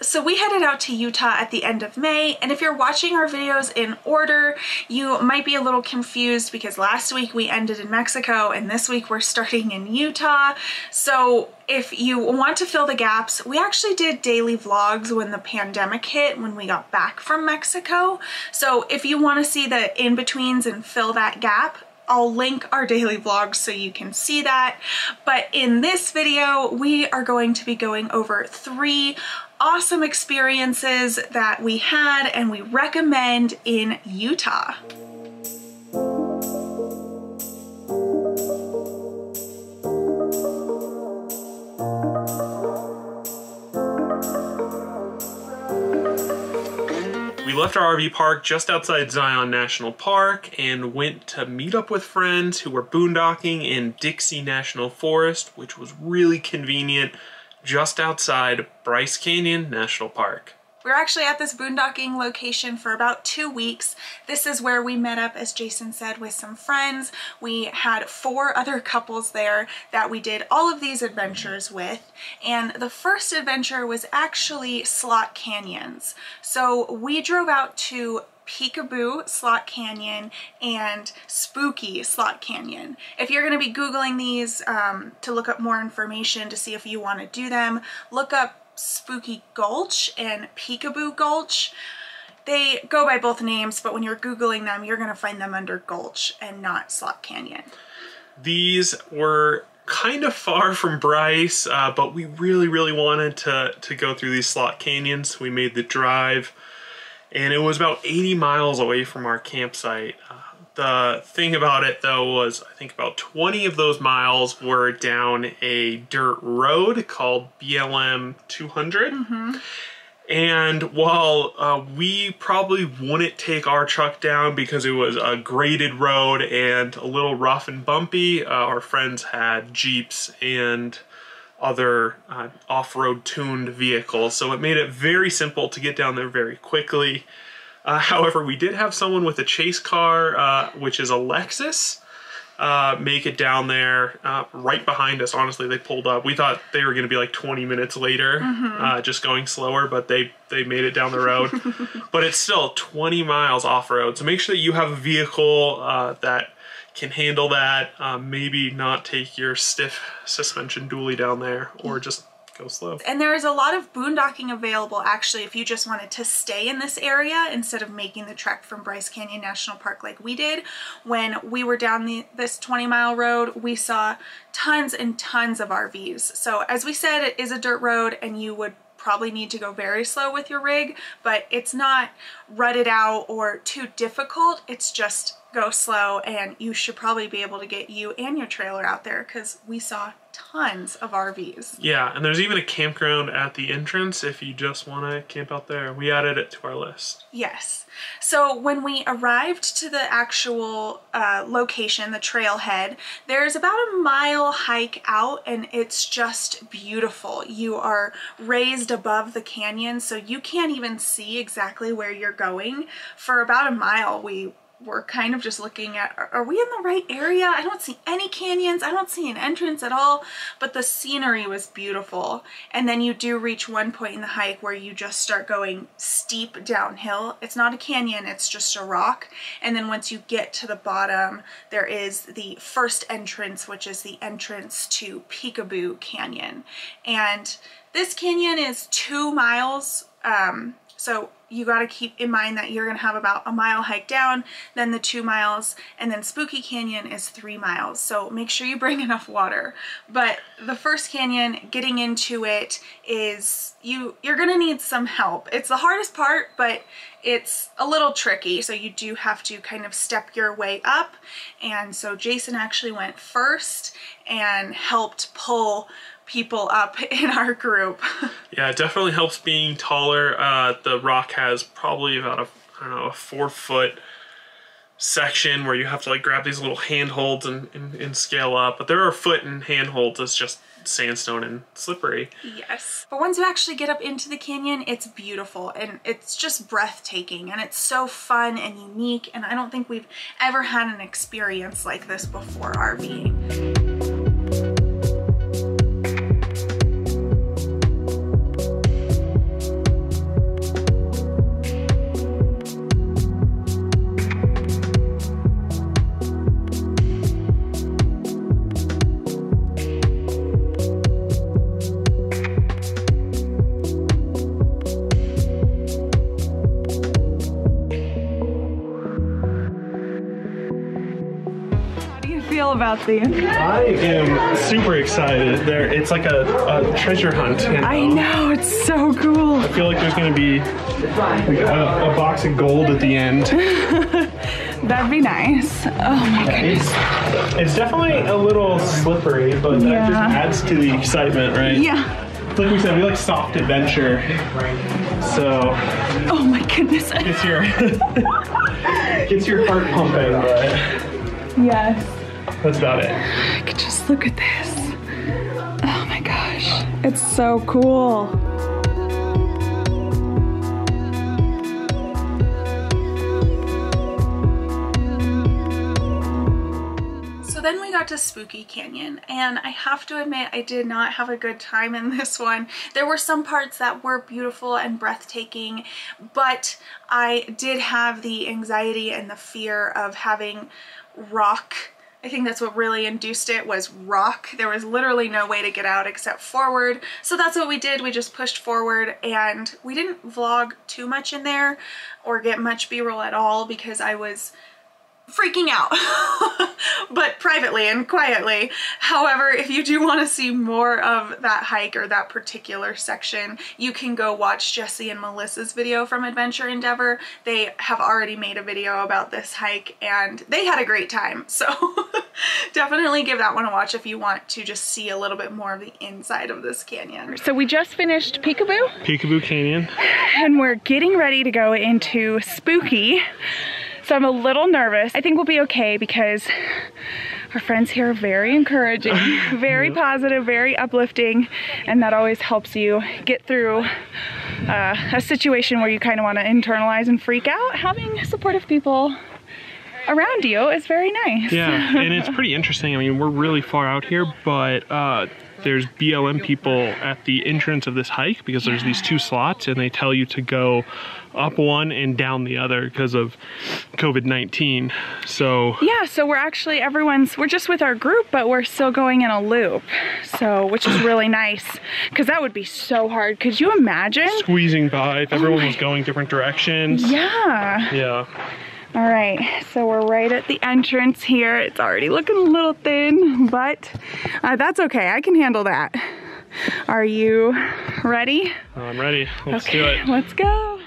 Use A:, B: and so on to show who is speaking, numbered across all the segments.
A: So we headed out to Utah at the end of May, and if you're watching our videos in order, you might be a little confused because last week we ended in Mexico and this week we're starting in Utah. So if you want to fill the gaps, we actually did daily vlogs when the pandemic hit, when we got back from Mexico. So if you want to see the in-betweens and fill that gap, I'll link our daily vlogs so you can see that. But in this video, we are going to be going over 3 awesome experiences that we had and we recommend in Utah.
B: We left our RV park just outside Zion National Park and went to meet up with friends who were boondocking in Dixie National Forest, which was really convenient, just outside Bryce Canyon National Park.
A: We're actually at this boondocking location for about 2 weeks. This is where we met up, as Jason said, with some friends. We had 4 other couples there that we did all of these adventures with. And the first adventure was actually slot canyons. So we drove out to Peekaboo Slot Canyon and Spooky Slot Canyon. If you're going to be Googling these to look up more information to see if you want to do them, look up Spooky Gulch and Peekaboo Gulch. They go by both names, but when you're Googling them, you're going to find them under Gulch and not Slot Canyon.
B: These were kind of far from Bryce, but we really wanted to go through these slot canyons. We made the drive, and it was about 80 miles away from our campsite. The thing about it though was I think about 20 of those miles were down a dirt road called BLM 200. And while we probably wouldn't take our truck down because it was a graded road and a little rough and bumpy, our friends had Jeeps and other off-road tuned vehicles, so it made it very simple to get down there very quickly. However, we did have someone with a chase car, which is a Lexus, make it down there right behind us. Honestly, they pulled up. We thought they were going to be like 20 minutes later, just going slower, but they made it down the road. But it's still 20 miles off-road, so make sure that you have a vehicle that can handle that. Maybe not take your stiff suspension dually down there, or just go slow. And
A: there is a lot of boondocking available actually if you just wanted to stay in this area instead of making the trek from Bryce Canyon National Park like we did. When we were down this 20-mile road, we saw tons and tons of RVs. So as we said, it is a dirt road and you would probably need to go very slow with your rig, but it's not rutted out or too difficult. It's just go slow, and you should probably be able to get you and your trailer out there because we saw tons of RVs.
B: Yeah, and there's even a campground at the entrance if you just want to camp out there. We added it to our list.
A: Yes. So when we arrived to the actual location, the trailhead, there's about a mile hike out and it's just beautiful. You are raised above the canyon, so you can't even see exactly where you're going. For about a mile, we're kind of just looking at, are we in the right area? I don't see any canyons. I don't see an entrance at all, but the scenery was beautiful. And then you do reach one point in the hike where you just start going steep downhill. It's not a canyon, it's just a rock. And then once you get to the bottom, there is the first entrance, which is the entrance to Peekaboo Canyon. And this canyon is 2 miles, so you got to keep in mind that you're going to have about a mile hike down, then the 2 miles, and then Spooky Canyon is 3 miles. So make sure you bring enough water. But the first canyon, getting into it is, you're going to need some help. It's the hardest part, but it's a little tricky. So you do have to kind of step your way up. And so Jason actually went first and helped pull people up in our group.
B: Yeah, it definitely helps being taller. The rock has probably about a 4-foot section where you have to like grab these little handholds and scale up, but there are foot and handholds. It's just sandstone and slippery.
A: Yes. But once you actually get up into the canyon, it's beautiful and it's just breathtaking and it's so fun and unique, and I don't think we've ever had an experience like this before RVing. about these?
B: I am super excited. It's like a treasure hunt. You know?
A: I know, it's so cool.
B: I feel like there's gonna be a box of gold at the end.
A: That'd be nice. Oh my goodness.
B: It's definitely a little slippery, but that just adds to the excitement, right?
A: Yeah.
B: Like we said, we like soft adventure. So.
A: Oh my goodness.
B: Gets your heart pumping, but.
A: Yes.
B: That's about it.
A: I could just look at this. Oh my gosh. It's so cool. Then we got to Spooky Canyon, and I have to admit I did not have a good time in this one. There were some parts that were beautiful and breathtaking, but I did have the anxiety and the fear of having rock. I think that's what really induced it, was rock. There was literally no way to get out except forward. So that's what we did. We just pushed forward, and we didn't vlog too much in there or get much B-roll at all because I was freaking out, but privately and quietly. However, if you do want to see more of that hike or that particular section, you can go watch Jesse and Melissa's video from Adventure Endeavor. They have already made a video about this hike and they had a great time. So definitely give that one a watch if you want to just see a little bit more of the inside of this canyon. So we just finished Peekaboo.
B: Peekaboo Canyon.
A: And we're getting ready to go into Spooky. So I'm a little nervous. I think we'll be okay because our friends here are very encouraging, very positive, very uplifting, and that always helps you get through a situation where you kind of want to internalize and freak out. Having supportive people around you is very nice.
B: Yeah, and it's pretty interesting. I mean, we're really far out here, but there's BLM people at the entrance of this hike because there's these two slots and they tell you to go up one and down the other because of COVID-19. So
A: yeah, so we're actually, we're just with our group, but we're still going in a loop. So, which is really nice because that would be so hard. Could you imagine?
B: Squeezing by if everyone was going different directions.
A: Yeah.
B: Yeah.
A: All right, so we're right at the entrance here. It's already looking a little thin, but that's okay. I can handle that. Are you ready?
B: I'm ready. Let's do it.
A: Let's go.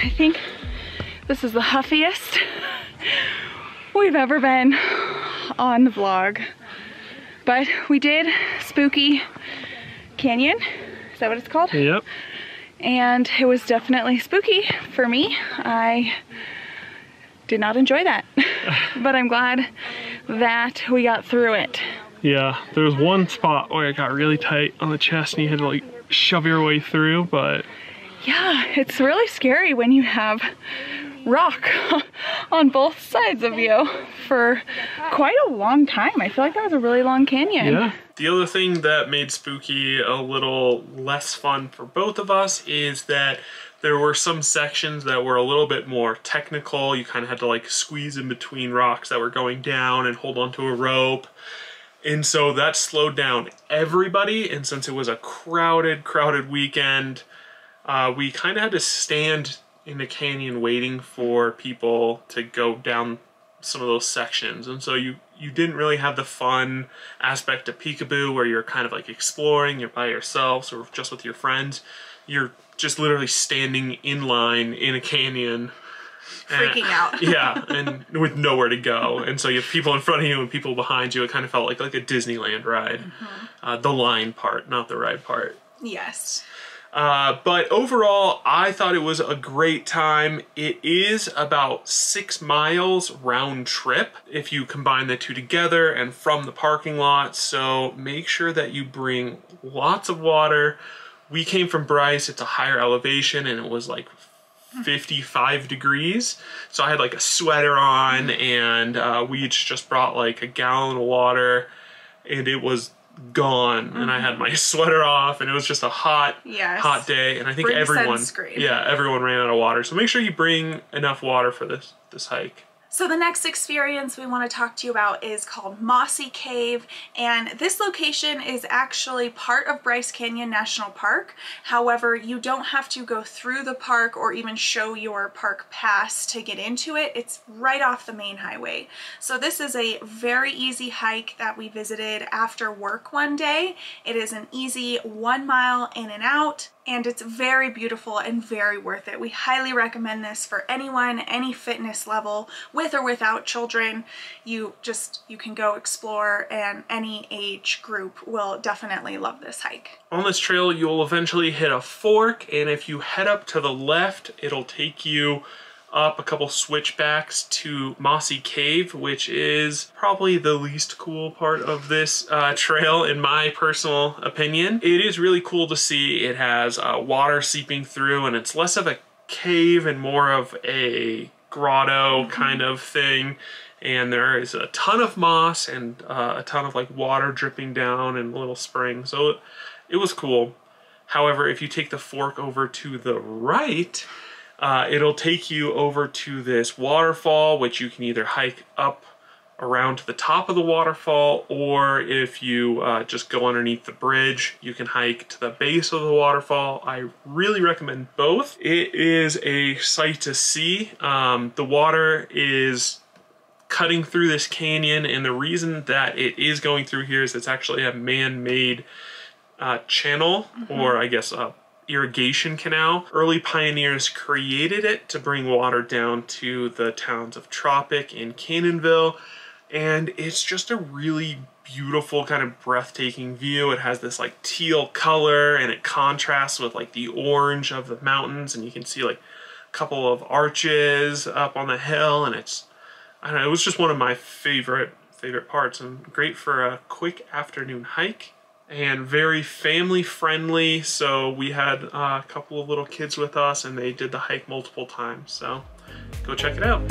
A: I think this is the huffiest we've ever been on the vlog. But we did Spooky Canyon. Is that what it's called?
B: Yep.
A: And it was definitely spooky for me. I did not enjoy that. But I'm glad that we got through it.
B: Yeah, there was one spot where it got really tight on the chest and you had to like shove your way through, but
A: yeah, it's really scary when you have rock on both sides of you for quite a long time. I feel like that was a really long canyon.
B: Yeah. The other thing that made Spooky a little less fun for both of us is that there were some sections that were a little bit more technical. You kind of had to like squeeze in between rocks that were going down and hold onto a rope. And so that slowed down everybody. And since it was a crowded weekend, we kind of had to stand in the canyon waiting for people to go down some of those sections. And so you didn't really have the fun aspect of Peekaboo where you're kind of like exploring, you're by yourself or just with your friends. You're just literally standing in line in a canyon
A: freaking out.
B: Yeah, and with nowhere to go. And so you have people in front of you and people behind you. It kind of felt like a Disneyland ride. The line part, not the ride part.
A: Yes.
B: But overall, I thought it was a great time. It is about 6 miles round trip if you combine the two together and from the parking lot. So make sure that you bring lots of water. We came from Bryce. It's a higher elevation and it was like 55 degrees. So I had like a sweater on and we each just brought like a gallon of water and it was gone and I had my sweater off and it was just a hot day and I think everyone ran out of water. So make sure you bring enough water for this hike.
A: So the next experience we want to talk to you about is called Mossy Cave, and this location is actually part of Bryce Canyon National Park. However, you don't have to go through the park or even show your park pass to get into it. It's right off the main highway. So this is a very easy hike that we visited after work one day. It is an easy 1 mile in and out, and it's very beautiful and very worth it. We highly recommend this for anyone, any fitness level, with or without children. You can go explore and any age group will definitely love this hike.
B: On this trail, you'll eventually hit a fork, and if you head up to the left, it'll take you up a couple switchbacks to Mossy Cave, which is probably the least cool part of this trail in my personal opinion. It is really cool to see. It has water seeping through and it's less of a cave and more of a grotto kind of thing. And there is a ton of moss and a ton of like water dripping down and a little spring. So it was cool. However, if you take the fork over to the right, it'll take you over to this waterfall, which you can either hike up around to the top of the waterfall, or if you just go underneath the bridge, you can hike to the base of the waterfall. I really recommend both. It is a sight to see. The water is cutting through this canyon, and the reason that it is going through here is it's actually a man-made channel, or I guess irrigation canal. Early pioneers created it to bring water down to the towns of Tropic and Cannonville, and it's just a really beautiful kind of breathtaking view. It has this like teal color and it contrasts with like the orange of the mountains, and you can see like a couple of arches up on the hill, and it's, I don't know, it was just one of my favorite parts and great for a quick afternoon hike. And very family friendly, so we had a couple of little kids with us and they did the hike multiple times, so go check it out.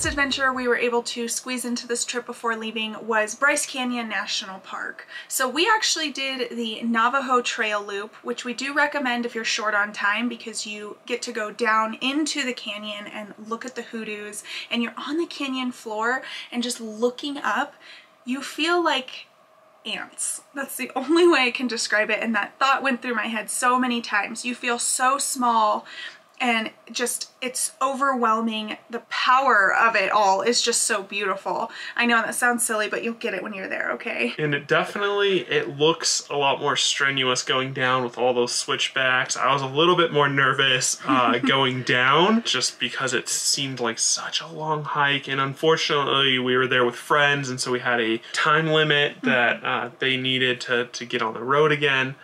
A: Adventure we were able to squeeze into this trip before leaving was Bryce Canyon National Park. So we actually did the Navajo Trail Loop, which we do recommend if you're short on time, because you get to go down into the canyon and look at the hoodoos, and you're on the canyon floor and just looking up, you feel like ants. That's the only way I can describe it, and that thought went through my head so many times. You feel so small, and just, it's overwhelming. The power of it all is just so beautiful. I know that sounds silly, but you'll get it when you're there, okay?
B: And it looks a lot more strenuous going down with all those switchbacks. I was a little bit more nervous going down just because it seemed like such a long hike, and unfortunately we were there with friends, and so we had a time limit that they needed to get on the road again.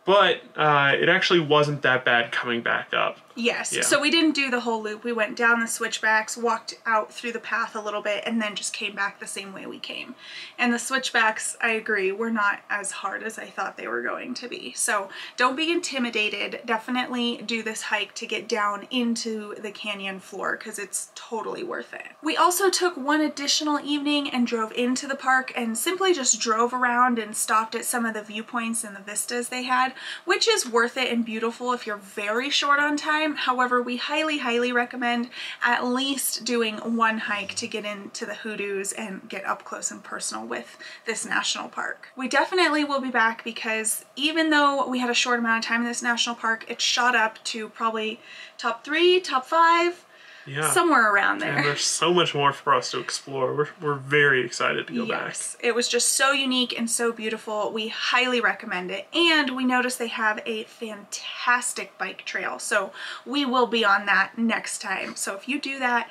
B: But it actually wasn't that bad coming back up.
A: Yes.
B: Yeah.
A: So we didn't do the whole loop. We went down the switchbacks, walked out through the path a little bit, and then just came back the same way we came. And the switchbacks, I agree, were not as hard as I thought they were going to be. So don't be intimidated. Definitely do this hike to get down into the canyon floor because it's totally worth it. We also took one additional evening and drove into the park and simply just drove around and stopped at some of the viewpoints and the vistas they had, which is worth it and beautiful if you're very short on time. However, we highly recommend at least doing one hike to get into the hoodoos and get up close and personal with this national park. We definitely will be back because even though we had a short amount of time in this national park, it shot up to probably top 3, top 5,
B: yeah,
A: somewhere around there.
B: And there's so much more for us to explore. We're very excited to go back.
A: Yes, it was just so unique and so beautiful. We highly recommend it. And we noticed they have a fantastic bike trail. So we will be on that next time. So if you do that,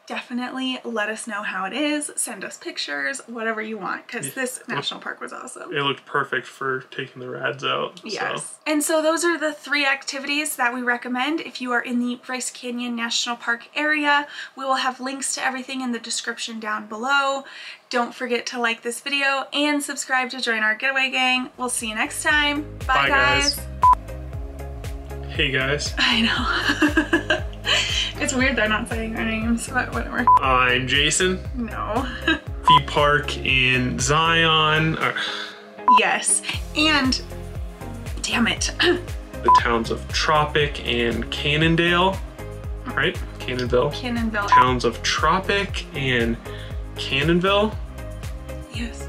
A: definitely let us know how it is. Send us pictures, whatever you want, because this national park was awesome.
B: It looked perfect for taking the rads out.
A: Yes.
B: So.
A: And so those are the 3 activities that we recommend if you are in the Bryce Canyon National Park area. We will have links to everything in the description down below. Don't forget to like this video and subscribe to join our getaway gang. We'll see you next time. Bye guys.
B: Hey guys.
A: I know. It's weird they're not saying our names, but whatever.
B: I'm Jason.
A: No.
B: V Park in Zion.
A: Yes. And damn it.
B: The towns of Tropic and Cannondale. Right? Cannonville.
A: Cannonville.
B: Towns of Tropic and Cannonville.
A: Yes.